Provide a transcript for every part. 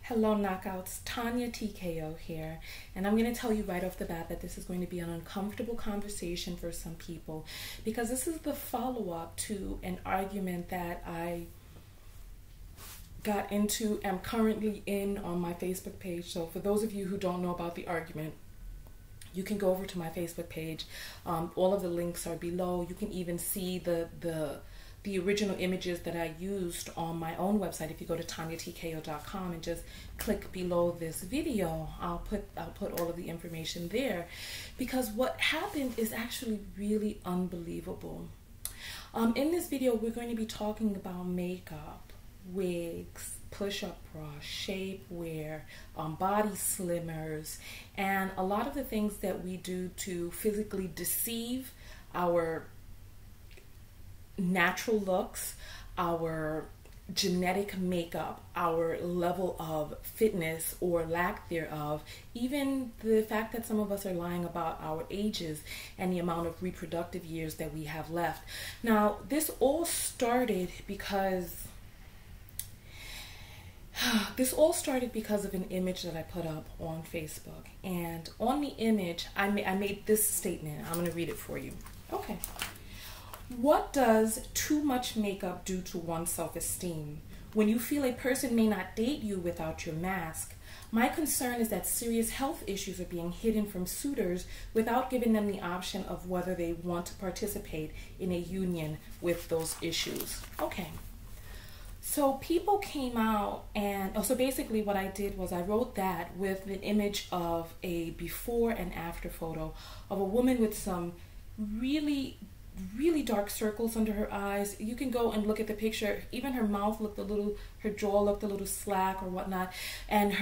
Hello knockouts, TonyaTko here, and I'm going to tell you right off the bat that this is going to be an uncomfortable conversation for some people because this is the follow-up to an argument that I got into, am currently in on my Facebook page. So for those of you who don't know about the argument, you can go over to my Facebook page. All of the links are below. You can even see the original images that I used on my own website. If you go to TonyaTko.com and just click below this video, I'll put all of the information there, because what happened is actually really unbelievable. In this video, we're going to be talking about makeup, wigs, push-up bras, shapewear, body slimmers, and a lot of the things that we do to physically deceive our natural looks, our genetic makeup, our level of fitness or lack thereof, even the fact that some of us are lying about our ages and the amount of reproductive years that we have left. Now, this all started because of an image that I put up on Facebook. And on the image, I made this statement. I'm going to read it for you. Okay. What does too much makeup do to one's self-esteem? When you feel a person may not date you without your mask, my concern is that serious health issues are being hidden from suitors without giving them the option of whether they want to participate in a union with those issues. Okay. So people came out and, so basically what I did was I wrote that with an image of a before and after photo of a woman with some really dark circles under her eyes. You can go and look at the picture. Even her mouth looked her jaw looked a little slack or whatnot. And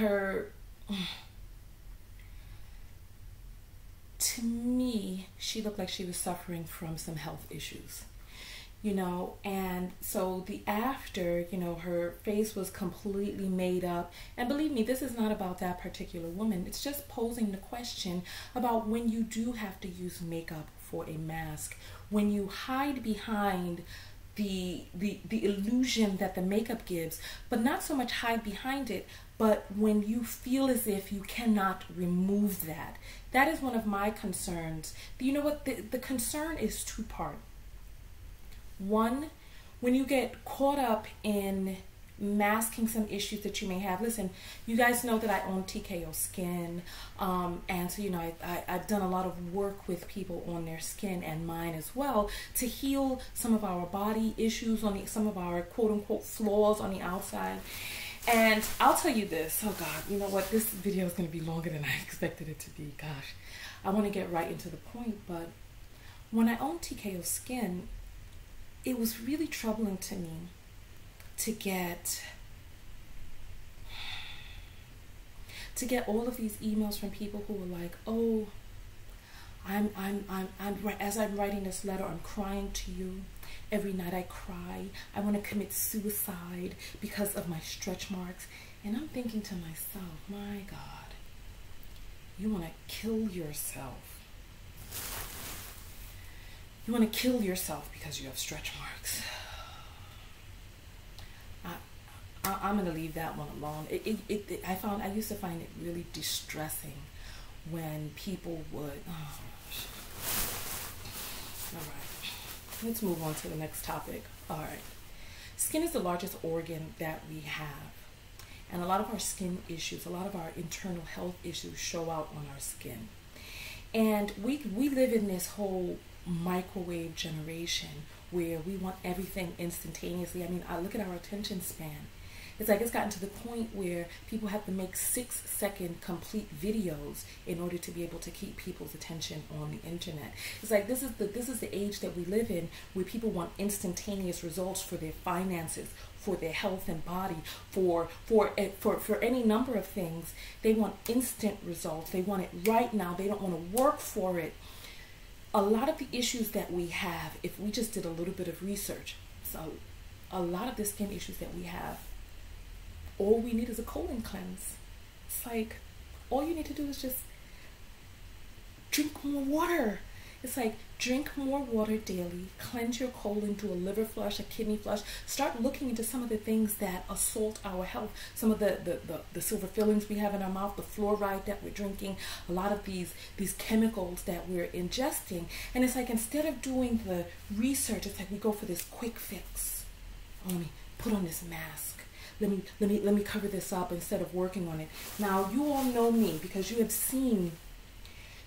to me, she looked like she was suffering from some health issues. And so the after, her face was completely made up. And believe me, this is not about that particular woman. It's just posing the question about when you do have to use makeup for a mask, when you hide behind the illusion that the makeup gives, but not so much hide behind it, but when you feel as if you cannot remove that. That is one of my concerns. You know what? The concern is two-part. One, when you get caught up in masking some issues that you may have. Listen, you guys know that I own TKO Skin, and so I've done a lot of work with people on their skin and mine as well to heal some of our body issues, some of our quote-unquote flaws on the outside. And I'll tell you this, oh God, you know what, this video is going to be longer than I expected it to be. Gosh, I want to get right into the point, but when I owned TKO Skin, it was really troubling to me to get all of these emails from people who were like, "Oh, as I'm writing this letter, I'm crying to you. Every night I cry. I want to commit suicide because of my stretch marks." And I'm thinking to myself, my God, you want to kill yourself. You want to kill yourself because you have stretch marks. I'm going to leave that one alone. I used to find it really distressing when people would, all right, let's move on to the next topic. All right, skin is the largest organ that we have. And a lot of our skin issues, a lot of our internal health issues show out on our skin. And we live in this whole microwave generation where we want everything instantaneously. I mean, I look at our attention span. It's like it's gotten to the point where people have to make 6-second complete videos in order to be able to keep people's attention on the internet. It's like this is the age that we live in, where people want instantaneous results for their finances, for their health and body, for any number of things. They want instant results. They want it right now. They don't want to work for it. A lot of the issues that we have, if we just did a little bit of research, so a lot of the skin issues that we have, all we need is a colon cleanse. It's like all you need to do is just drink more water. It's like, drink more water daily, cleanse your colon, do a liver flush, a kidney flush. Start looking into some of the things that assault our health, some of the silver fillings we have in our mouth, the fluoride that we're drinking, a lot of these chemicals that we're ingesting. And it's like, instead of doing the research, it's like we go for this quick fix. Oh, let me put on this mask. Let me cover this up instead of working on it. Now, you all know me because you've seen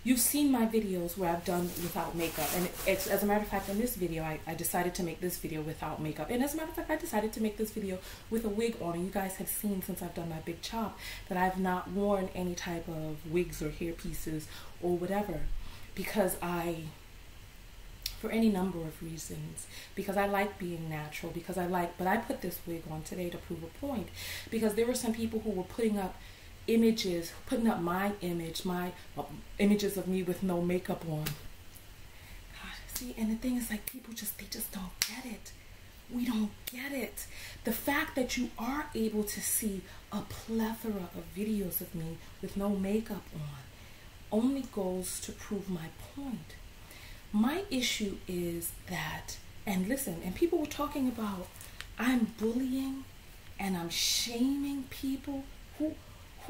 my videos where I've done without makeup. And it's, as a matter of fact, in this video, I decided to make this video without makeup. And as a matter of fact, I decided to make this video with a wig on. And you guys have seen, since I've done my big chop, that I've not worn any type of wigs or hair pieces or whatever. Because for any number of reasons, because I like being natural, but I put this wig on today to prove a point, because there were some people who were putting up my images of me with no makeup on. God, see, and the thing is, like, people they just don't get it. We don't get it. The fact that you are able to see a plethora of videos of me with no makeup on only goes to prove my point. My issue is that, and listen, and people were talking about, I'm bullying and I'm shaming people. Who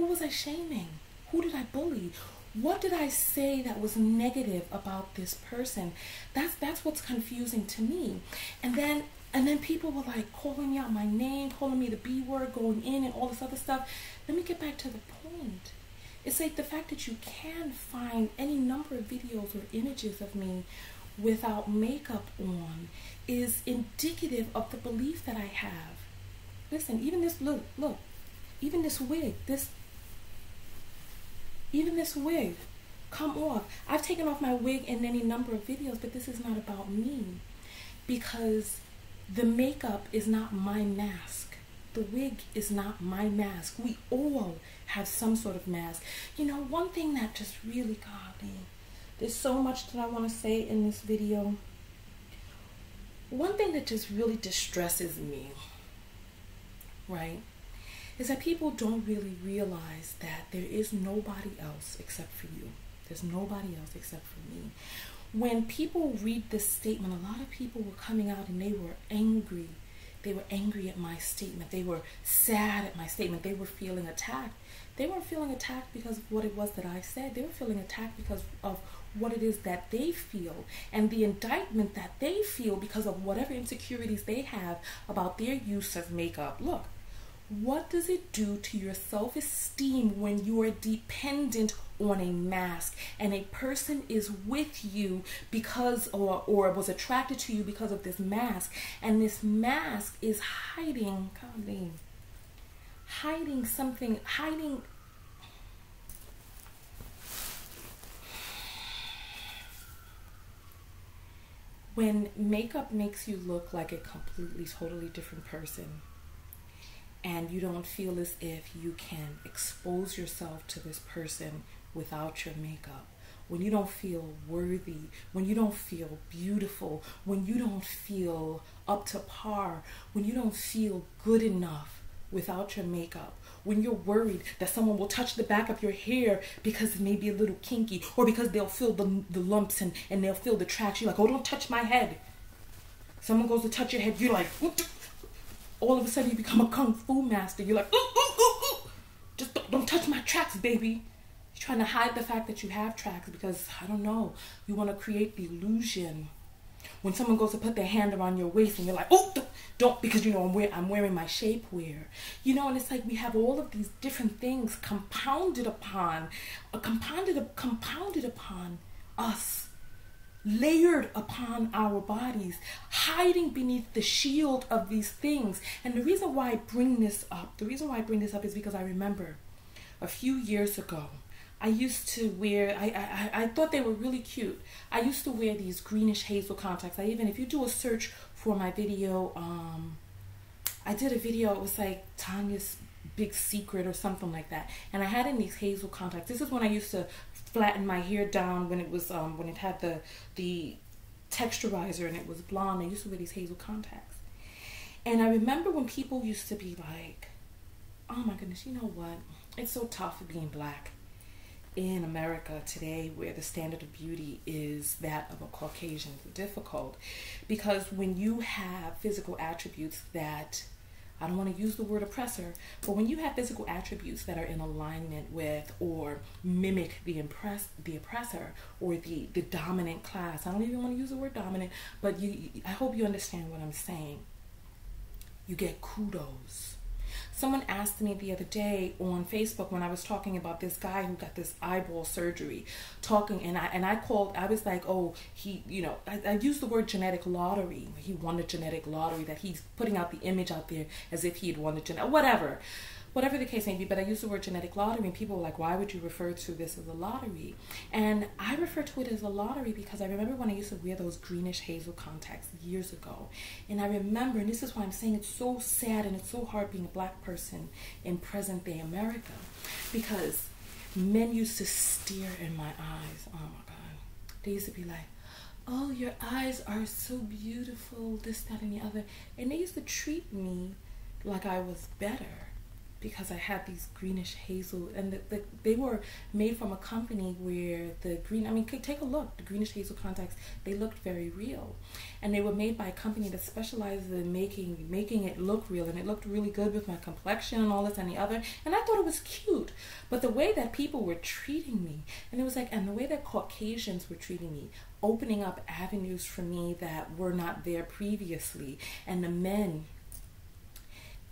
was I shaming? Who did I bully? What did I say that was negative about this person? That's what's confusing to me. And then people were like calling me out my name, calling me the B word, going in and all this other stuff. Let me get back to the point. It's like the fact that you can find any number of videos or images of me without makeup on is indicative of the belief that I have. Listen, even this, look, even this wig, even this wig, come off. I've taken off my wig in any number of videos, but this is not about me, because the makeup is not my mask. The wig is not my mask. We all have some sort of mask. You know, one thing that just really got me, there's so much that I want to say in this video. One thing that just really distresses me, right, is that people don't really realize that there is nobody else except for you. There's nobody else except for me. When people read this statement, a lot of people were coming out and they were angry. They were angry at my statement. They were sad at my statement. They were feeling attacked. They weren't feeling attacked because of what it was that I said. They were feeling attacked because of what it is that they feel and the indictment that they feel because of whatever insecurities they have about their use of makeup. Look, what does it do to your self-esteem when you are dependent on a mask and a person is with you because or was attracted to you because of this mask, and this mask is hiding something, when makeup makes you look like a completely, totally different person, and you don't feel as if you can expose yourself to this person without your makeup, when you don't feel worthy, when you don't feel beautiful, when you don't feel up to par, when you don't feel good enough without your makeup, when you're worried that someone will touch the back of your hair because it may be a little kinky, or because they'll feel the lumps and they'll feel the tracks, you're like, oh, don't touch my head. Someone goes to touch your head, you're like, all of a sudden you become a kung fu master. You're like, just don't touch my tracks, baby. You're trying to hide the fact that you have tracks because, I don't know, you want to create the illusion. When someone goes to put their hand around your waist and you're like, oh, don't, because you know I'm wearing my shapewear. You know, and it's like we have all of these different things compounded upon us, layered upon our bodies, hiding beneath the shield of these things. And the reason why I bring this up is because I remember a few years ago, I used to wear, I thought they were really cute. I used to wear these greenish hazel contacts. If you do a search for my video, I did a video, it was like Tonya's Big Secret or something like that. And I had in these hazel contacts. This is when I used to flatten my hair down when it was when it had the texturizer and it was blonde. I used to wear these hazel contacts. And I remember when people used to be like, oh my goodness, you know what? It's so tough being black. in America today, where the standard of beauty is that of a Caucasian, is difficult, because when you have physical attributes that, I don't want to use the word oppressor, but when you have physical attributes that are in alignment with or mimic the oppressor or the dominant class, I don't even want to use the word dominant, but I hope you understand what I'm saying. You get kudos. Someone asked me the other day on Facebook when I was talking about this guy who got this eyeball surgery, I was like, oh, he, I used the word genetic lottery. He won the genetic lottery, that he's putting out the image out there as if he had won the genetic, whatever the case may be, but I used the word genetic lottery, and people were like, why would you refer to this as a lottery? And I refer to it as a lottery because I remember when I used to wear those greenish hazel contacts years ago. And I remember, and this is why I'm saying it's so sad and it's so hard being a black person in present day America, because men used to stare in my eyes. Oh my God. They used to be like, oh, your eyes are so beautiful, this, that, and the other. And they used to treat me like I was better, because I had these greenish hazel, and they were made from a company where take a look, the greenish hazel contacts, they looked very real. And they were made by a company that specializes in making it look real, and it looked really good with my complexion and all this and the other, and I thought it was cute. But the way that people were treating me, and the way that Caucasians were treating me, opening up avenues for me that were not there previously, and the men,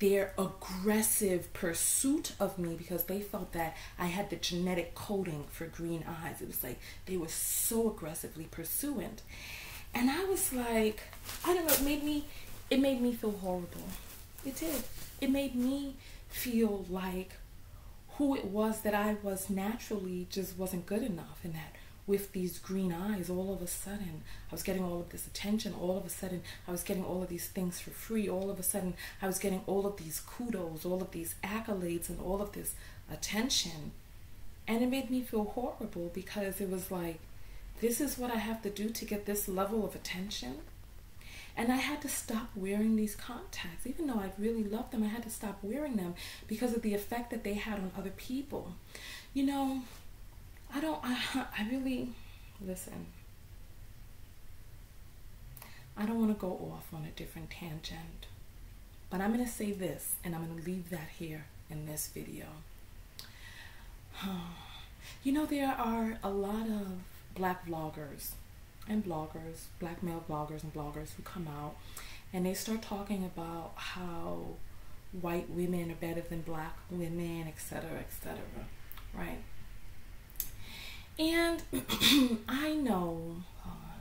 their aggressive pursuit of me because they felt that I had the genetic coding for green eyes. It was like they were so aggressively pursuant. And I was like, I don't know, it made me feel horrible. It did. It made me feel like who it was that I was naturally just wasn't good enough, and that with these green eyes, all of a sudden, I was getting all of this attention. All of a sudden, I was getting all of these things for free. All of a sudden, I was getting all of these kudos, all of these accolades, and all of this attention. And it made me feel horrible, because it was like, this is what I have to do to get this level of attention. And I had to stop wearing these contacts. Even though I really loved them, I had to stop wearing them because of the effect that they had on other people. I really, listen, I don't want to go off on a different tangent, but I'm going to say this, and I'm going to leave that here in this video. There are a lot of black vloggers and bloggers, black male vloggers and bloggers, who come out and they start talking about how white women are better than black women, etc., right? And I know,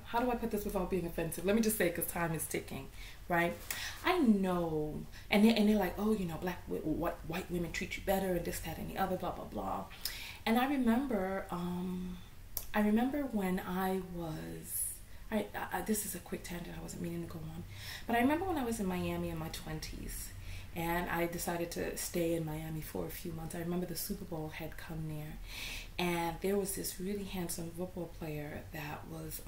how do I put this without being offensive? Let me just say, because time is ticking, right? I know, and they're like, oh, white women treat you better, and this, that, and the other, blah, blah, blah. And I remember when I was, this is a quick tangent, I wasn't meaning to go on, but I remember when I was in Miami in my 20s, and I decided to stay in Miami for a few months. I remember the Super Bowl had come near, and there was this really handsome football player that was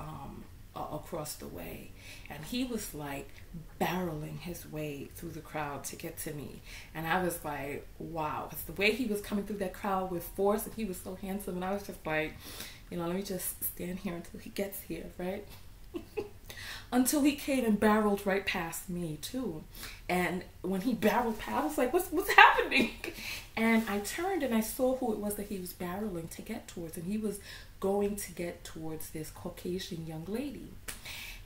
across the way, and he was like barreling his way through the crowd to get to me. And I was like, wow, because the way he was coming through that crowd with force, and he was so handsome, and I was just like, let me just stand here until he gets here, right? Until he came and barreled right past me too. And when he barreled past, I was like, what's happening? And I turned and I saw who it was that he was barreling to get towards. And he was going to get towards this Caucasian young lady.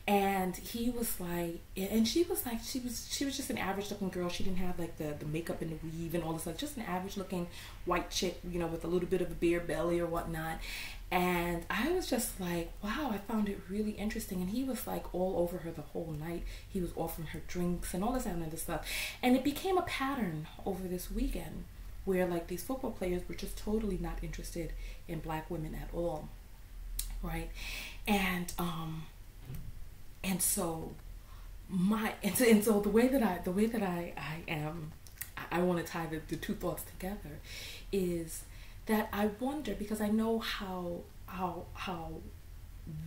And he was like, and she was just an average looking girl. She didn't have like the makeup and the weave and all this stuff. Just an average looking white chick, with a little bit of a bare belly or whatnot. And I was just like, wow, I found it really interesting. And he was like all over her the whole night. He was offering her drinks and all this other stuff. And it became a pattern over this weekend where like these football players were just totally not interested in black women at all, right? And so the way that I am, I want to tie the two thoughts together, is that I wonder, because I know how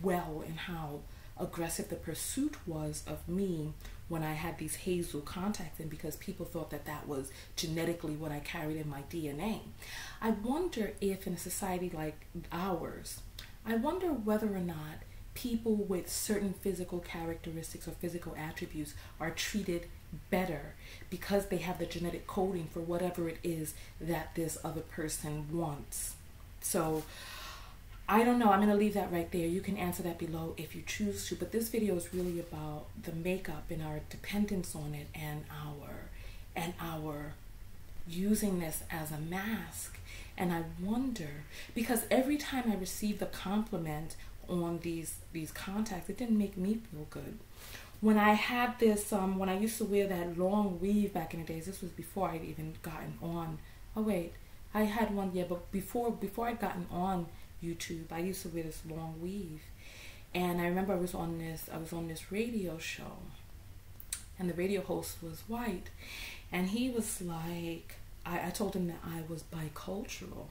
well and how aggressive the pursuit was of me when I had these hazel contacts in, because people thought that that was genetically what I carried in my DNA. I wonder if in a society like ours, I wonder whether or not people with certain physical characteristics or physical attributes are treated better because they have the genetic coding for whatever it is that this other person wants. So I don't know. I'm going to leave that right there. You can answer that below if you choose to. But this video is really about the makeup and our dependence on it, and our using this as a mask. And I wonder, because every time I received the compliment on these contacts, it didn't make me feel good. When I had this, when I used to wear that long weave back in the days, this was before I'd even gotten on. Oh wait, I had one, yeah, but before I'd gotten on YouTube, I used to wear this long weave. And I remember I was on this radio show, and the radio host was white, and he was like, I told him that I was bicultural.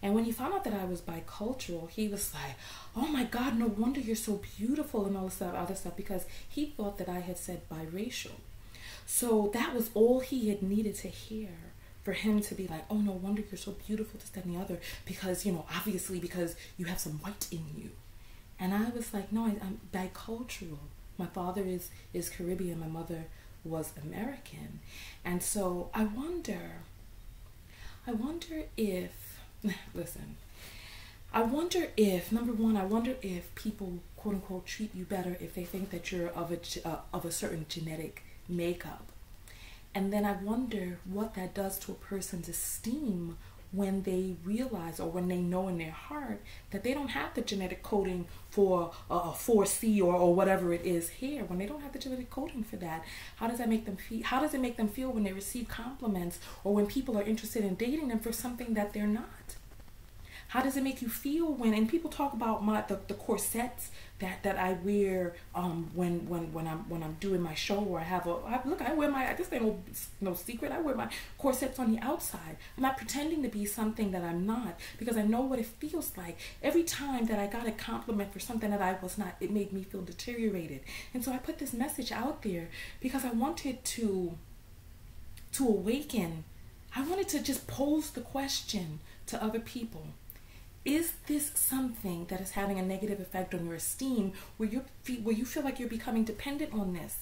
And when he found out that I was bicultural, he was like, oh my God, no wonder you're so beautiful and all this stuff, other stuff, because he thought that I had said biracial. So that was all he had needed to hear for him to be like, oh, no wonder you're so beautiful, this, that, and the other, because, you know, obviously because you have some white in you. And I was like, no, I'm bicultural. My father is Caribbean, my mother was American. And so I wonder if, listen, I wonder if, number one, I wonder if people, quote unquote, treat you better if they think that you're of a certain genetic makeup. And then I wonder what that does to a person's esteem when they realize, or when they know in their heart, that they don't have the genetic coding for a 4C or whatever it is here. When they don't have the genetic coding for that, how does that make them feel? How does it make them feel when they receive compliments, or when people are interested in dating them for something that they're not? How does it make you feel when, and people talk about the corsets that I wear when I'm doing my show, or I wear my, this ain't no secret, I wear my corsets on the outside. I'm not pretending to be something that I'm not, because I know what it feels like. Every time that I got a compliment for something that I was not, it made me feel deteriorated. And so I put this message out there because I wanted to awaken. I wanted to just pose the question to other people. Is this something that is having a negative effect on your esteem, where you feel like you're becoming dependent on this?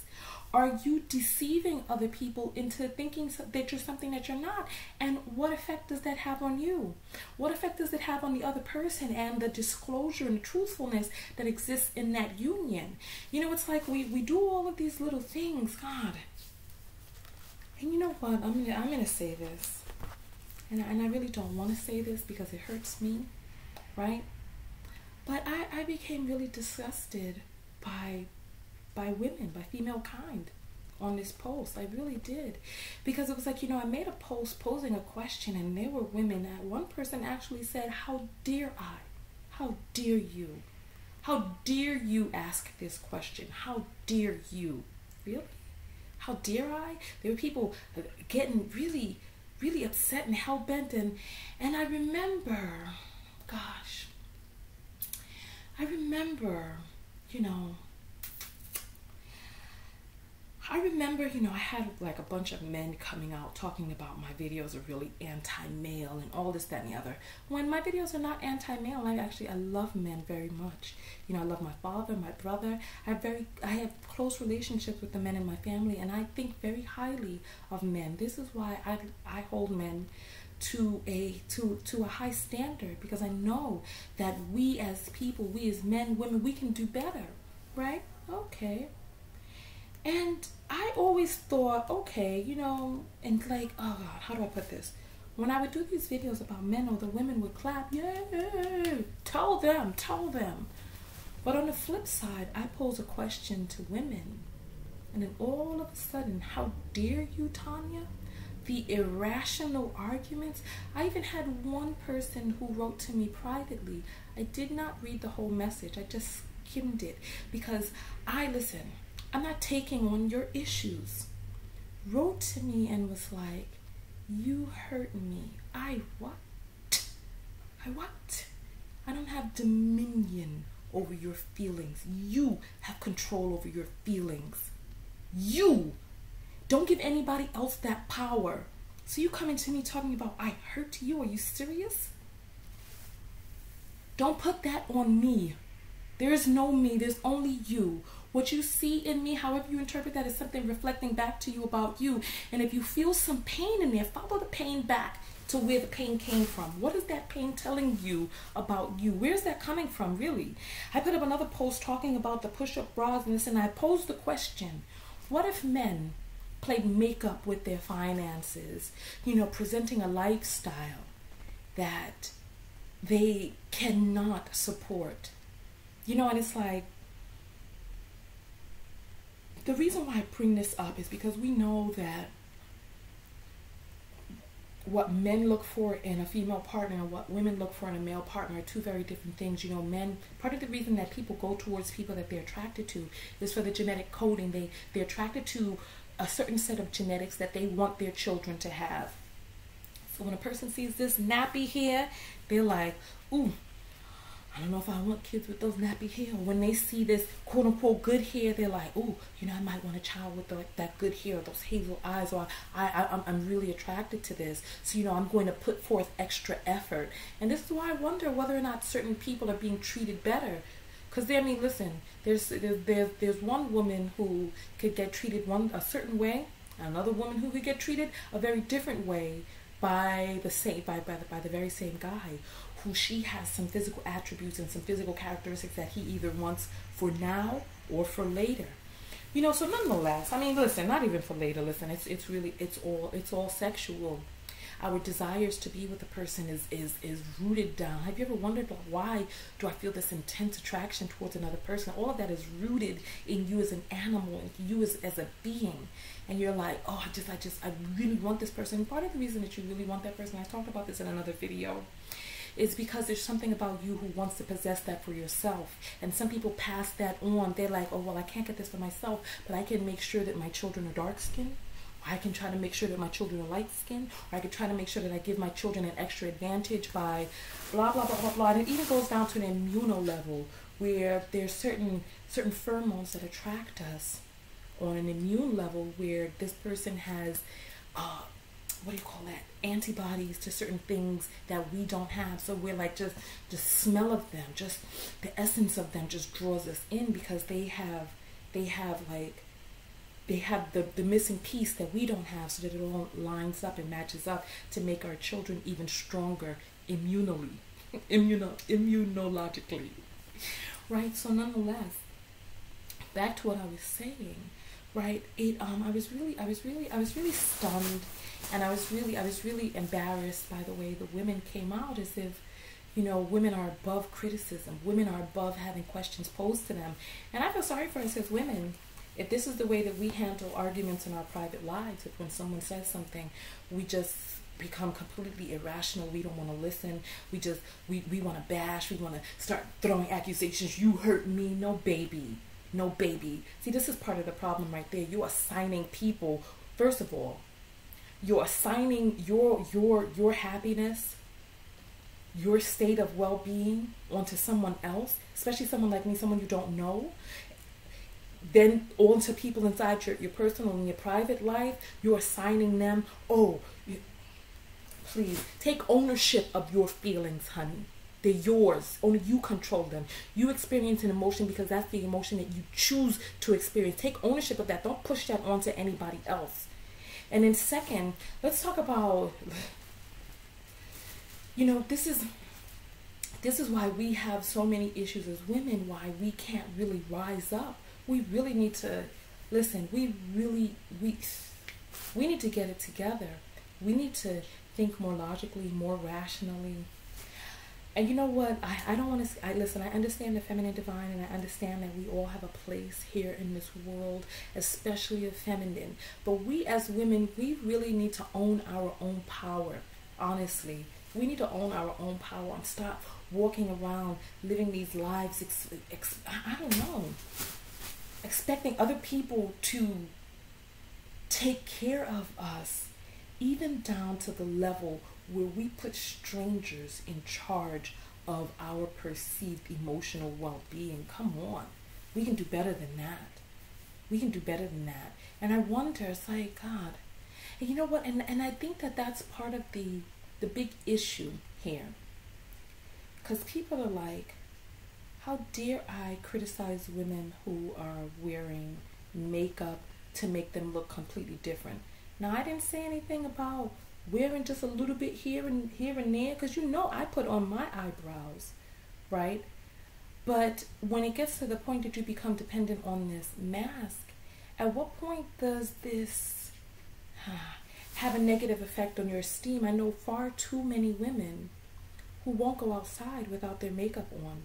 Are you deceiving other people into thinking that you're something that you're not? And what effect does that have on you? What effect does it have on the other person, and the disclosure and the truthfulness that exists in that union? You know, it's like we do all of these little things, God. And you know what? I'm gonna say this, and I really don't want to say this because it hurts me. Right? But I became really disgusted by women, by female kind on this post. I really did. Because it was like, you know, I made a post posing a question, and there were women that one person actually said, how dare I? How dare you? How dare you ask this question? How dare you? Really? How dare I? There were people getting really, really upset and hell-bent, and I remember, gosh, I remember, you know, I had like a bunch of men coming out talking about my videos are really anti-male and all this, that, and the other. When my videos are not anti-male, I love men very much. You know, I love my father, my brother. I have close relationships with the men in my family, and I think very highly of men. This is why I hold men to a high standard, because I know that we as people, we as men, women, we can do better, right? Okay. And I always thought, okay, you know, and like, oh God, how do I put this? When I would do these videos about men, or the women would clap, yay, tell them. But on the flip side, I pose a question to women, and then all of a sudden, how dare you, Tonya? The irrational arguments. I even had one person who wrote to me privately. I did not read the whole message. I just skimmed it, because I'm not taking on your issues. Wrote to me and was like, you hurt me. I what? I don't have dominion over your feelings. You have control over your feelings. You. Don't give anybody else that power. So you coming to me talking about I hurt you? Are you serious? Don't put that on me. There is no me. There's only you. What you see in me, however you interpret that, is something reflecting back to you about you. And if you feel some pain in there, follow the pain back to where the pain came from. What is that pain telling you about you? Where's that coming from, really? I put up another post talking about the push-up bras and this, and I posed the question, what if men played makeup with their finances, presenting a lifestyle that they cannot support? And it's like, the reason why I bring this up is because we know that what men look for in a female partner and what women look for in a male partner are two very different things. Men, part of the reason that people go towards people that they're attracted to is for the genetic coding. They're attracted to a certain set of genetics that they want their children to have. So when a person sees this nappy hair, they're like, ooh, I don't know if I want kids with those nappy hair. Or when they see this quote unquote good hair, they're like, oh, I might want a child with that good hair, or those hazel eyes, or I'm really attracted to this. So, I'm going to put forth extra effort. And this is why I wonder whether or not certain people are being treated better. Because listen, there's one woman who could get treated a certain way, another woman who could get treated a very different way by the very same guy, who she has some physical attributes and some physical characteristics that he either wants for now or for later. So nonetheless, listen, not even for later, listen, it's all sexual. Our desires to be with a person is rooted down. Have you ever wondered why do I feel this intense attraction towards another person? All of that is rooted in you as an animal, in you as a being. And you're like, oh, I really want this person. And part of the reason that you really want that person, I talked about this in another video, is because there's something about you who wants to possess that for yourself. And some people pass that on. They're like, oh, well, I can't get this for myself, but I can make sure that my children are dark skinned. Or I can try to make sure that my children are light skinned. Or I can try to make sure that I give my children an extra advantage by blah, blah, blah, blah, blah. And it even goes down to an immuno level where there's certain pheromones that attract us on an immune level where this person has antibodies to certain things that we don't have. So we're like, just the smell of them, just the essence of them just draws us in, because they have the missing piece that we don't have, so that it all lines up and matches up to make our children even stronger immunologically. Right? So nonetheless, back to what I was saying, right? I was really stunned, and I was really embarrassed by the way the women came out, as if, women are above criticism. Women are above having questions posed to them. And I feel sorry for us as women. If this is the way that we handle arguments in our private lives, if when someone says something, we just become completely irrational, we don't want to listen, we want to bash, we want to start throwing accusations, you hurt me. No, baby. See, this is part of the problem right there. You're assigning people, first of all, you're assigning your happiness, your state of well-being onto someone else, especially someone like me, someone you don't know. Then onto people inside your personal and your private life, you're assigning them, please take ownership of your feelings, honey. They're yours. Only you control them. You experience an emotion because that's the emotion that you choose to experience. Take ownership of that. Don't push that onto anybody else. And then second, let's talk about, this is why we have so many issues as women, why we can't really rise up. We really need to, listen, we need to get it together. We need to think more logically, more rationally. And you know what? I don't want to, listen, I understand the feminine divine, and I understand that we all have a place here in this world, especially the feminine. But we as women, we really need to own our own power, honestly. We need to own our own power and stop walking around living these lives, expecting other people to take care of us, even down to the level where we put strangers in charge of our perceived emotional well-being. Come on, we can do better than that. We can do better than that. And I wonder, it's like, God. And you know what? And I think that that's part of the big issue here. Because people are like, how dare I criticize women who are wearing makeup to make them look completely different? Now, I didn't say anything about wearing just a little bit here and there, because you know I put on my eyebrows, right? But when it gets to the point that you become dependent on this mask, at what point does this have a negative effect on your esteem? I know far too many women who won't go outside without their makeup on.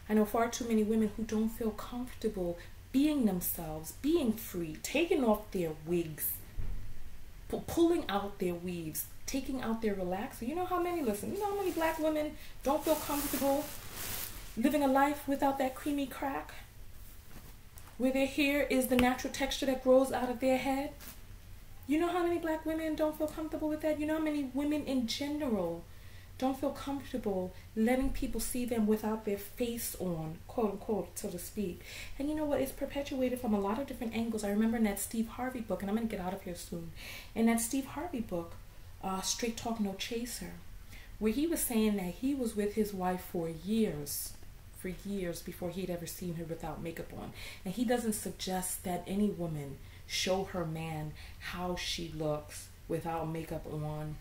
I know far too many women who don't feel comfortable being themselves, being free, taking off their wigs, pulling out their weaves, taking out their relaxer. You know how many black women don't feel comfortable living a life without that creamy crack, where their hair is the natural texture that grows out of their head? You know how many black women don't feel comfortable with that? You know how many women in general don't feel comfortable letting people see them without their face on, quote unquote, so to speak. And you know what? It's perpetuated from a lot of different angles. I remember in that Steve Harvey book, and I'm going to get out of here soon, in that Steve Harvey book, Straight Talk No Chaser, where he was saying that he was with his wife for years before he'd ever seen her without makeup on. And he doesn't suggest that any woman show her man how she looks without makeup on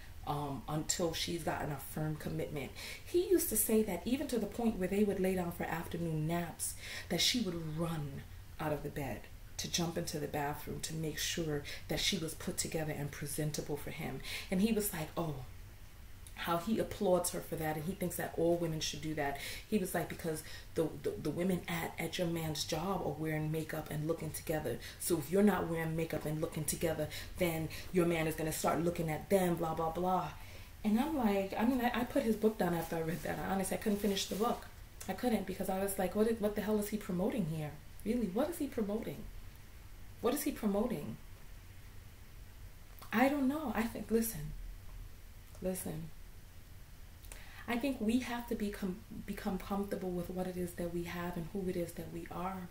until she's gotten a firm commitment. He used to say that even to the point where they would lay down for afternoon naps, that she would run out of the bed to jump into the bathroom to make sure that she was put together and presentable for him. And he was like, oh, how he applauds her for that, and he thinks that all women should do that. He was like, because the women at your man's job are wearing makeup and looking together. So if you're not wearing makeup and looking together, then your man is going to start looking at them, blah, blah, blah. And I'm like, I put his book down after I read that. Honestly, I couldn't finish the book. I couldn't, because I was like, what the hell is he promoting here? Really, what is he promoting? What is he promoting? I don't know. I think, listen. I think we have to become comfortable with what it is that we have and who it is that we are.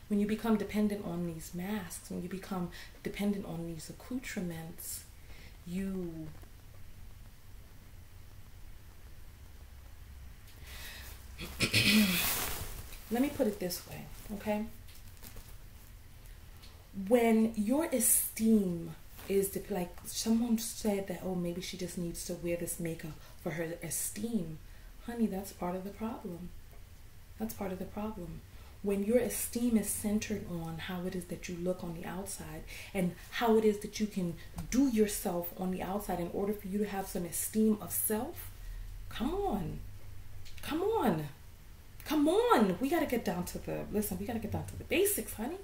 When you become dependent on these masks, when you become dependent on these accoutrements, let me put it this way, okay? When your esteem is like someone said that, oh, maybe she just needs to wear this makeup for her esteem. Honey, that's part of the problem. That's part of the problem. When your esteem is centered on how it is that you look on the outside and how it is that you can do yourself on the outside in order for you to have some esteem of self, come on. We got to get down to the basics, honey.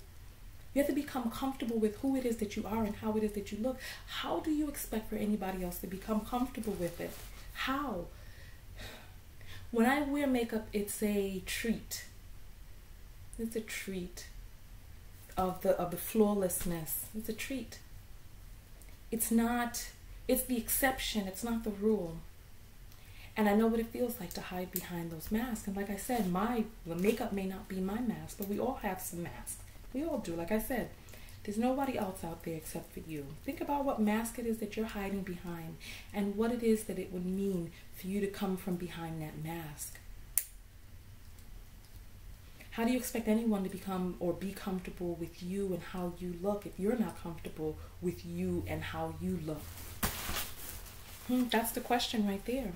You have to become comfortable with who it is that you are and how it is that you look. How do you expect for anybody else to become comfortable with it? How? When I wear makeup, it's a treat. It's a treat of the flawlessness. It's a treat. It's the exception. It's not the rule. And I know what it feels like to hide behind those masks. And like I said, the makeup may not be my mask, but we all have some masks. We all do. Like I said, there's nobody else out there except for you. Think about what mask it is that you're hiding behind and what it is that it would mean for you to come from behind that mask. How do you expect anyone to become or be comfortable with you and how you look if you're not comfortable with you and how you look? That's the question right there.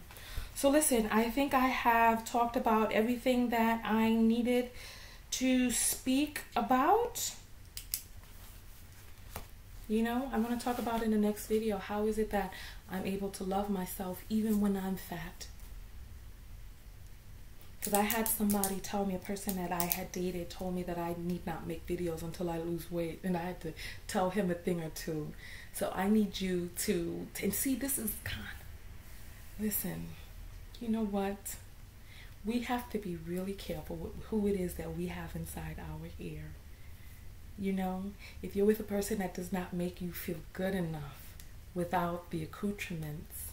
So listen, I think I have talked about everything that I needed to speak about. You know, I want to talk about in the next video, how is it that I'm able to love myself even when I'm fat? Because I had somebody tell me, a person that I had dated told me that I need not make videos until I lose weight, and I had to tell him a thing or two. So I need you to, and see, this is listen, you know what? We have to be really careful with who it is that we have inside our ear. You know, if you're with a person that does not make you feel good enough without the accoutrements,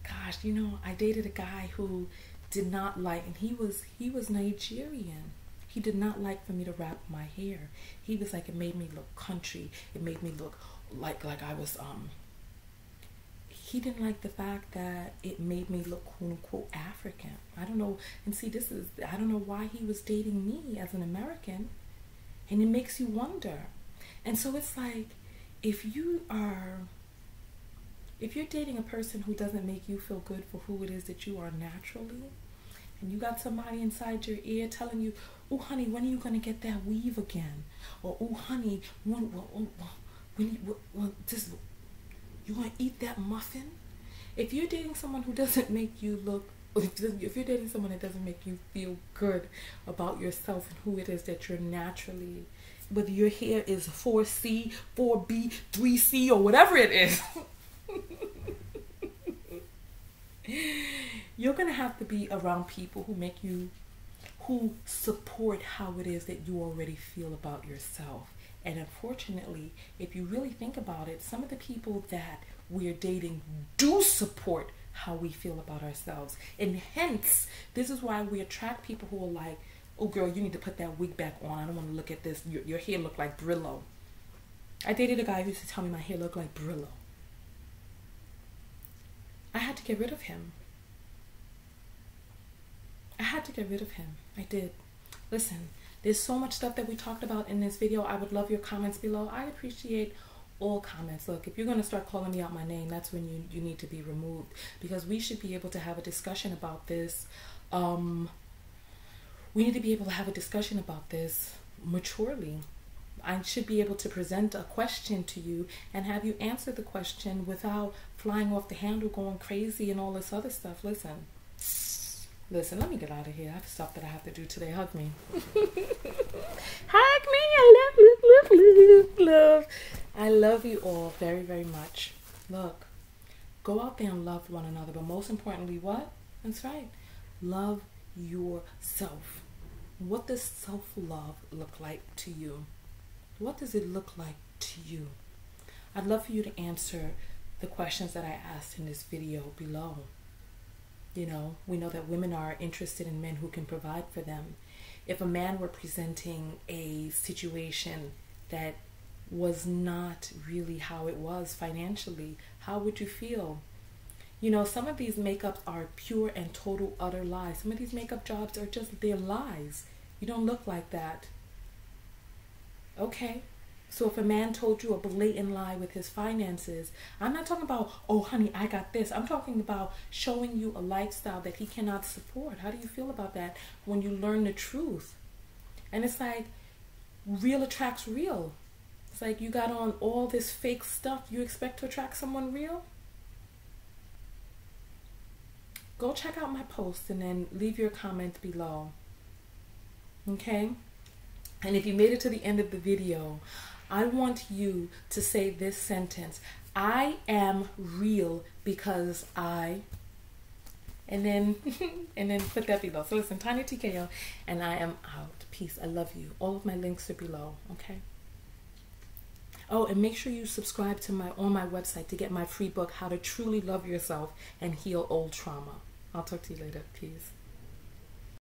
gosh, you know, I dated a guy who did not like, and he was Nigerian. He did not like for me to wrap my hair. He was like, it made me look country. It made me look like I was he didn't like the fact that it made me look quote unquote African. I don't know. And see, I don't know why he was dating me as an American. And it makes you wonder. And so it's like, if you're dating a person who doesn't make you feel good for who it is that you are naturally, and you got somebody inside your ear telling you, oh honey, when are you going to get that weave again? Or oh honey, when you want to eat that muffin? If you're dating someone who doesn't make you look, if you're dating someone that doesn't make you feel good about yourself and who it is that you're naturally, whether your hair is 4C, 4B, 3C, or whatever it is, you're going to have to be around people who support how it is that you already feel about yourself. And unfortunately, if you really think about it, some of the people that we're dating do support how we feel about ourselves. And hence, this is why we attract people who are like, oh girl, you need to put that wig back on. I don't want to look at this. Your hair look like Brillo. I dated a guy who used to tell me my hair looked like Brillo. I had to get rid of him. I did. Listen, there's so much stuff that we talked about in this video. I would love your comments below. I appreciate all comments. Look, if you're going to start calling me out my name, that's when you need to be removed, because we should be able to have a discussion about this. We need to be able to have a discussion about this maturely. I should be able to present a question to you and have you answer the question without flying off the handle, going crazy and all this other stuff. Listen, let me get out of here. I have stuff that I have to do today. Hug me. Hug me. I love. I love you all very, very much. Look, go out there and love one another. But most importantly, what? That's right. Love yourself. What does self-love look like to you? What does it look like to you? I'd love for you to answer the questions that I asked in this video below. You know, we know that women are interested in men who can provide for them. If a man were presenting a situation that was not really how it was financially, how would you feel? You know, some of these makeups are pure and total utter lies. Some of these makeup jobs are just, they're lies. You don't look like that. Okay. So if a man told you a blatant lie with his finances, I'm not talking about, oh honey, I got this. I'm talking about showing you a lifestyle that he cannot support. How do you feel about that when you learn the truth? And it's like, real attracts real. It's like you got on all this fake stuff. You expect to attract someone real? Go check out my post and then leave your comment below. Okay? And if you made it to the end of the video, I want you to say this sentence: I am real because I, and then put that below. So listen, TonyaTko, and I am out. Peace. I love you. All of my links are below. Okay. Oh, and make sure you subscribe to on my website to get my free book, How to Truly Love Yourself and Heal Old Trauma. I'll talk to you later. Peace.